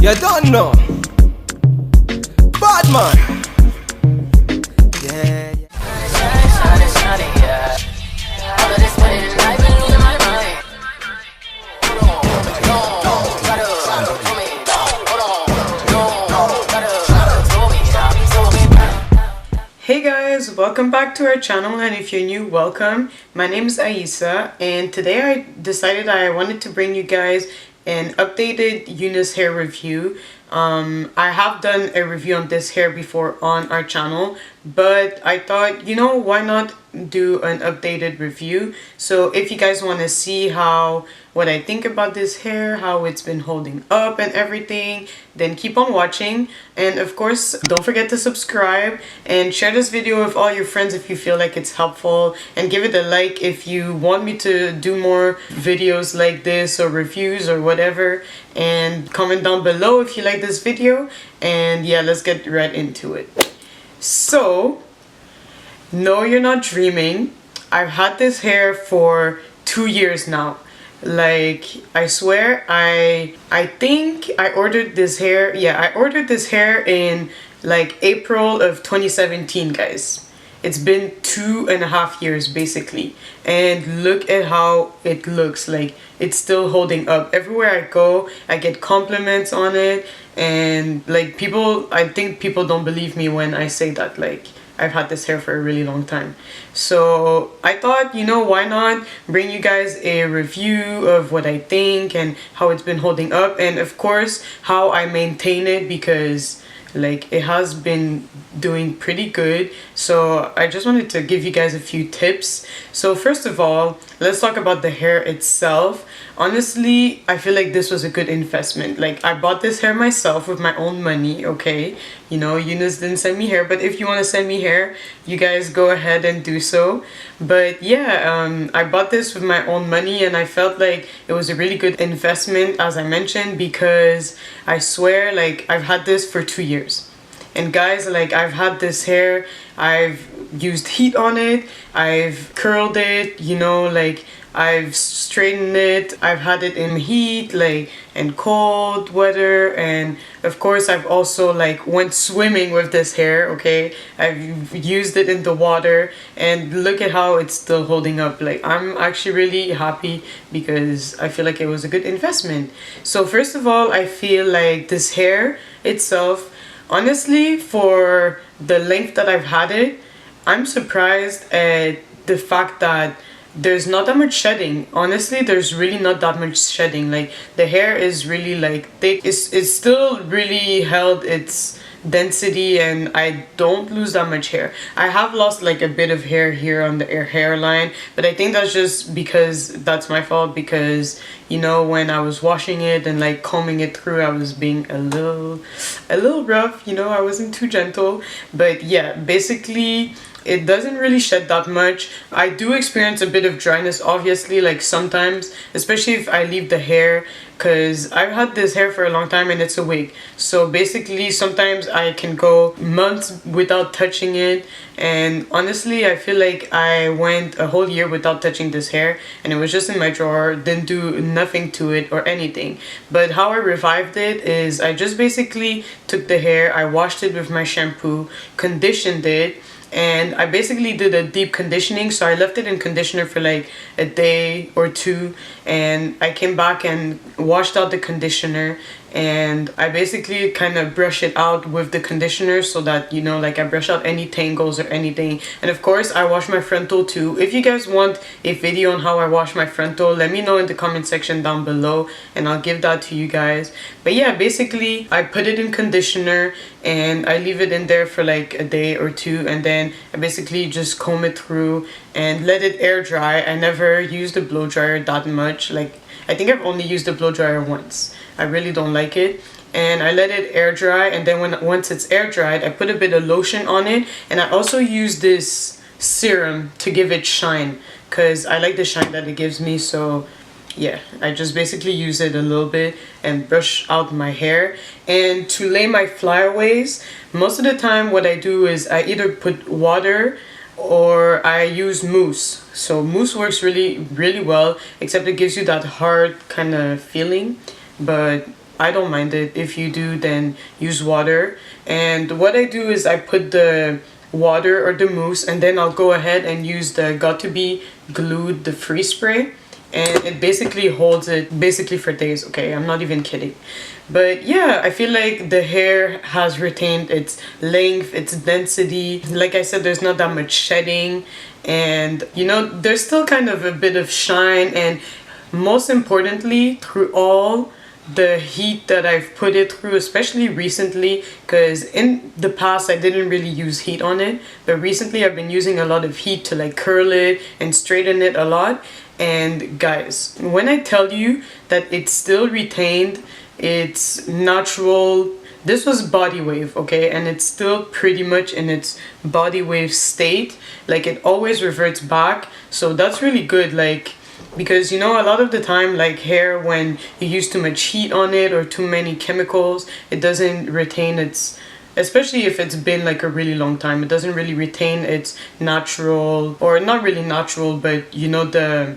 You don't know. Bad man. Yeah, yeah. Hey guys, welcome back to our channel, and if you're new, welcome. My name is Aisa, and today I decided I wanted to bring you guys an updated UNice hair review. I have done a review on this hair before on our channel, but I thought, you know, why not do an updated review? So if you guys want to see what I think about this hair, how it's been holding up and everything, then keep on watching. And of course, don't forget to subscribe and share this video with all your friends if you feel like it's helpful, and give it a like if you want me to do more videos like this or reviews or whatever, and comment down below if you like this video. And yeah, let's get right into it. So, no, you're not dreaming. I've had this hair for 2 years now. Like, I swear, I think I ordered this hair. Yeah, I ordered this hair in like April of 2017, guys. It's been 2.5 years basically, and look at how it looks. Like, it's still holding up. Everywhere I go, I get compliments on it, and like, I think people don't believe me when I say that, like, I've had this hair for a really long time. So I thought, you know, why not bring you guys a review of what I think and how it's been holding up, and of course how I maintain it, because like, it has been doing pretty good. So I just wanted to give you guys a few tips. So first of all, let's talk about the hair itself. Honestly, I feel like this was a good investment. Like, I bought this hair myself with my own money, okay? You know, UNice didn't send me hair, but if you want to send me hair, you guys go ahead and do so. But yeah, I bought this with my own money, and I felt like it was a really good investment, as I mentioned, because I swear, like, I've had this for 2 years. And guys, like, I've had this hair, I've used heat on it, I've curled it, you know, like, I've straightened it, I've had it in heat, like, and cold weather, and of course I've also like went swimming with this hair, okay? I've used it in the water, and look at how it's still holding up. Like, I'm actually really happy because I feel like it was a good investment. So first of all, I feel like this hair itself, honestly, for the length that I've had it, I'm surprised at the fact that there's not that much shedding. Honestly, there's really not that much shedding. Like, the hair is really like thick. It's still really held its density, and I don't lose that much hair. I have lost like a bit of hair here on the hairline, but I think that's just because that's my fault, because, you know, when I was washing it and like combing it through, I was being a little rough, you know, I wasn't too gentle. But yeah, basically it doesn't really shed that much. I do experience a bit of dryness, obviously, like sometimes, especially if I leave the hair, because I've had this hair for a long time and it's a wig. So basically sometimes I can go months without touching it, and honestly I feel like I went a whole year without touching this hair, and it was just in my drawer, didn't do nothing to it or anything. But how I revived it is I just basically took the hair, I washed it with my shampoo, conditioned it, and I basically did a deep conditioning. So I left it in conditioner for like a day or two, and I came back and washed out the conditioner, and I basically kind of brush it out with the conditioner, so that, you know, like, I brush out any tangles or anything. And of course I wash my frontal too. If you guys want a video on how I wash my frontal, let me know in the comment section down below, and I'll give that to you guys. But yeah, basically I put it in conditioner and I leave it in there for like a day or two, and then I basically just comb it through and let it air dry. I never used a blow dryer that much. Like, I think I've only used a blow dryer once. I really don't like it. And I let it air dry, and then once it's air dried, I put a bit of lotion on it, and I also use this serum to give it shine, because I like the shine that it gives me. So yeah, I just basically use it a little bit and brush out my hair. And to lay my flyaways, most of the time what I do is I either put water or I use mousse. So mousse works really well, except it gives you that hard kind of feeling. But I don't mind it. If you do, then use water. And what I do is I put the water or the mousse, and then I'll go ahead and use the Got To Be Glued, the freeze spray, and it basically holds it basically for days. Okay, I'm not even kidding. But yeah, I feel like the hair has retained its length, its density. Like I said, there's not that much shedding, and you know, there's still kind of a bit of shine, and most importantly, through all the heat that I've put it through, especially recently, because in the past I didn't really use heat on it, but recently I've been using a lot of heat to like curl it and straighten it a lot. And guys, when I tell you that it still retained its natural, this was body wave, okay, and it's still pretty much in its body wave state, like it always reverts back. So that's really good, like, because you know, a lot of the time, like hair, when you use too much heat on it or too many chemicals, it doesn't retain its, especially if it's been like a really long time, it doesn't really retain its natural, or not really natural, but you know, the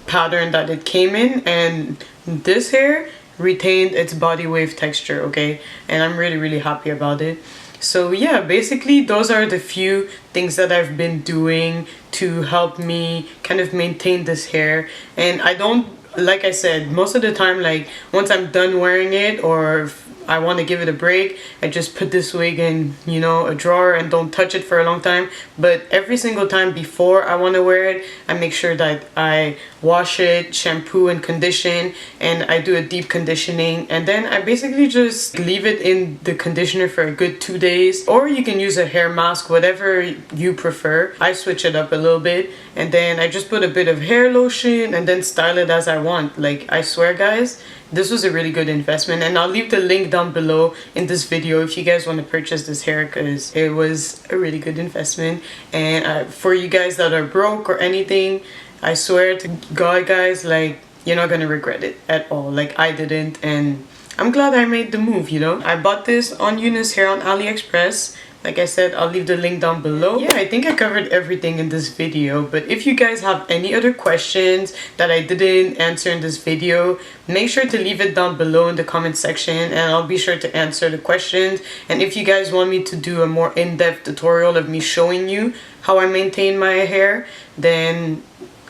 pattern that it came in. And this hair retained its body wave texture, okay, and I'm really happy about it. So yeah, basically those are the few things that I've been doing to help me kind of maintain this hair. And I don't, like I said, most of the time, like once I'm done wearing it, or if I want to give it a break, I just put this wig in, you know, a drawer and don't touch it for a long time. But every single time before I want to wear it, I make sure that I wash it, shampoo and condition, and I do a deep conditioning, and then I basically just leave it in the conditioner for a good 2 days. Or you can use a hair mask, whatever you prefer. I switch it up a little bit, and then I just put a bit of hair lotion and then style it as I want. Like, I swear guys, this was a really good investment, and I'll leave the link down below in this video if you guys want to purchase this hair, because it was a really good investment. And for you guys that are broke or anything, I swear to God guys, like, you're not gonna regret it at all. Like I didn't, and I'm glad I made the move, you know. I bought this on UNice Hair on AliExpress. Like I said, I'll leave the link down below. Yeah, I think I covered everything in this video, but if you guys have any other questions that I didn't answer in this video, make sure to leave it down below in the comment section, and I'll be sure to answer the questions. And if you guys want me to do a more in-depth tutorial of me showing you how I maintain my hair, then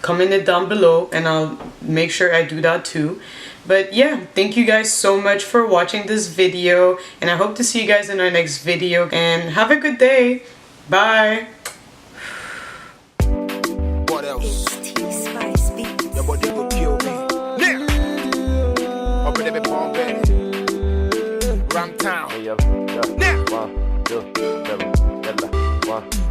comment it down below and I'll make sure I do that too. But yeah, thank you guys so much for watching this video, and I hope to see you guys in our next video, and have a good day. Bye. What else? Your body will kill me. Now, up in the bomb, baby. Ram town. Hey, yo, yo. Now. 1, 2, 3, 4, 1.